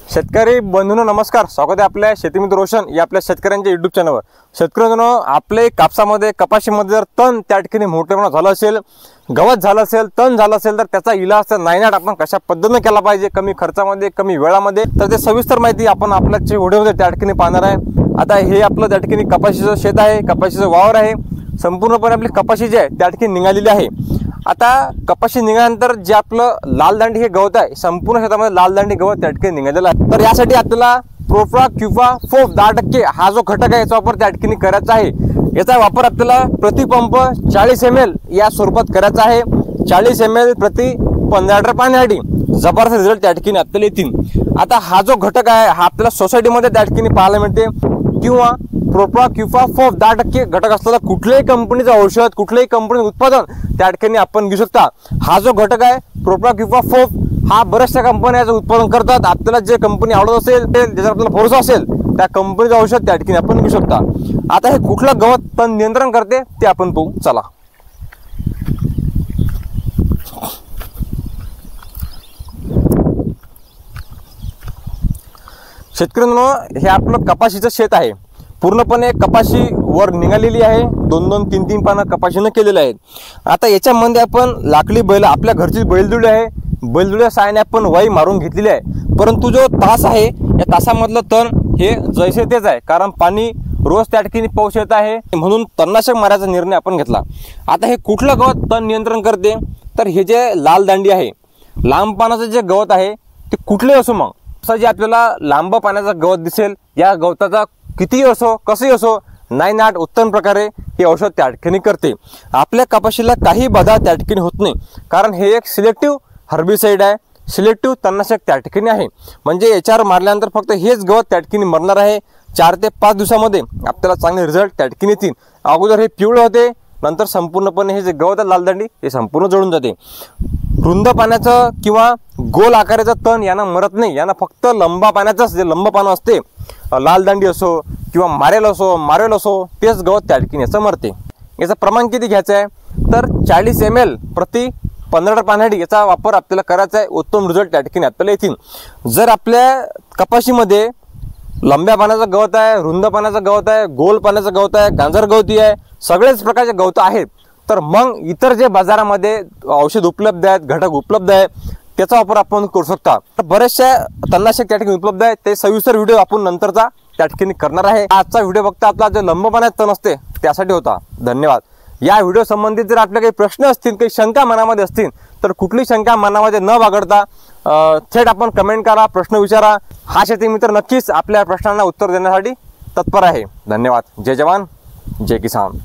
शेतकरी बंधूंनो नमस्कार, स्वागत आहे आपल्या शेतीमित्र रोशन या आपल्या शेतकऱ्यांच्या YouTube चॅनलवर। शेतकऱ्यांनो, आपले कापसामध्ये कपाशीमध्ये जर तण त्या ठिकाणी मोठेपणा झालं असेल, गवत झालं असेल, तण झालं असेल तर त्याचा इलाज तर नायनाट आपण कशा पद्धतीने केला पाहिजे, कमी खर्चामध्ये कमी वेळामध्ये, तर ते सविस्तर माहिती आपण आपल्या व्हिडिओमध्ये त्या ठिकाणी पाहणार आहे। आता हे आपलं त्या ठिकाणी कपाशीचं शेत आहे, कपाशीचं वावर आहे, संपूर्णपणे आपली कपाशी जी आहे त्या ठिकाणी निघालेली आहे। आता कपाशी निघाल्यानंतर जे आपलं लाल दांडी हे गवत आहे, संपूर्ण शेतामध्ये लाल दांडी गवत त्या ठिकाणी निघालेलं आहे। तर यासाठी आपल्याला प्रोफ्रा किंवा फोफ 10% हा जो घटक आहे याचा वापर त्या ठिकाणी करायचा आहे। याचा वापर आपल्याला प्रति पंप 40 ml या स्वरूपात करायचा आहे। 40 ml प्रति 15 लिटर पाण्यासाठी जबरदस्त रिझल्ट त्या ठिकाणी आपल्याला येतील। आता हा जो घटक आहे हा आपल्याला सोसायटीमध्ये त्या ठिकाणी पाहायला मिळते, किंवा प्रोफ्रा किंवा फोफ 10% घटक असलेला कुठल्याही कंपनीचं औषध, कुठल्याही कंपनीचं उत्पादन त्या ठिकाणी आपण घेऊ शकता। हा जो घटक आहे प्रोफ्रा किंवा फोफ हा बऱ्याचशा कंपन्या याचं उत्पादन करतात। आपल्याला जे कंपनी आवडत असेल, ज्याच्यावर आपल्याला भरोसा असेल, त्या कंपनीचं औषध त्या ठिकाणी आपण घेऊ शकता। आता हे कुठलं गवत तण नियंत्रण करते ते आपण पाहू, चला। शेतकऱ्यांनो, हे आपलं कपाशीचं शेत आहे, पूर्णपणे कपाशी वर निघालेली आहे, 2-2, 3-3 पानं कपाशीनं केलेले आहेत। आता याच्यामध्ये आपण लाकडी बैल, आपल्या घरची बैलजोडी आहे, बैलजोडीच्या साहाय्याने आपण वाई मारून घेतलेली आहे। परंतु जो तास आहे या तासामधलं तण हे जैसे तेच आहे, कारण पाणी रोज त्या ठिकाणी पाऊस येत आहे, म्हणून तणनाशक मारायचा निर्णय आपण घेतला। आता हे कुठलं गवत तण नियंत्रण करते, तर हे जे लाल दांडी आहे, लांब पानाचं जे गवत आहे ते कुठले असो, मग असं जे आपल्याला लांब पाण्याचं गवत दिसेल, या गवताचा कितीही असो कसंही असो, नायनाट उत्तम प्रकारे हे औषध त्या ठिकाणी करते। आपल्या कपाशीला काही बाधा त्या ठिकाणी होत नाही, कारण हे एक सिलेक्टिव्ह हर्बिसाइड आहे, सिलेक्टिव्ह तणनाशक त्या ठिकाणी आहे। म्हणजे याच्यावर मारल्यानंतर फक्त हेच गवत त्या ठिकाणी मरणार आहे। 4 ते 5 दिवसामध्ये आपल्याला चांगले रिझल्ट त्या ठिकाणी येतील। अगोदर हे पिवळे होते, नंतर संपूर्णपणे हे जे गवत आहे लाल दांडी हे संपूर्ण जळून जाते। रुंद पाण्याचं किंवा गोल आकाराचं तण यांना मरत नाही, यांना फक्त लंबा पाण्याचंच, जे लंब पानं असते, लाल दांडी असो किंवा मारेल असो तेच गवत त्या ठिकाणी याचं मरते। याचं प्रमाण किती घ्यायचं आहे, तर 40 ml प्रति 15 लिटर पाण्यासाठी याचा वापर आपल्याला करायचा आहे। उत्तम रिझल्ट त्या ठिकाणी आपल्याला येतील। जर आपल्या कपाशीमध्ये लंब्या पाण्याचं गवत आहे, रुंद पाण्याचं गवत आहे, गोल पाण्याचं गवत आहे, गांजर गवती आहे, सगळेच प्रकारचे गवत आहेत, तर मग इतर जे बाजारामध्ये औषध उपलब्ध आहेत, घटक उपलब्ध आहे, त्याचा वापर आपण करू शकता। तर बरेचशा तणनाशक त्या ठिकाणी उपलब्ध आहे, ते सविस्तर व्हिडिओ आपण नंतरचा त्या ठिकाणी करणार आहे। आजचा व्हिडिओ फक्त आपला जे लंब पाण्यात तण असते त्यासाठी होता। धन्यवाद। या व्हिडिओ संबंधित जर आपले काही प्रश्न असतील, काही शंका मनामध्ये असतील, तर कुठली शंका मनामध्ये न बाळगता थेट आपण कमेंट करा, प्रश्न विचारा। हा शेती मित्र नक्कीच आपल्या प्रश्नांना उत्तर देण्यासाठी तत्पर आहे। धन्यवाद। जय जवान, जय किसान।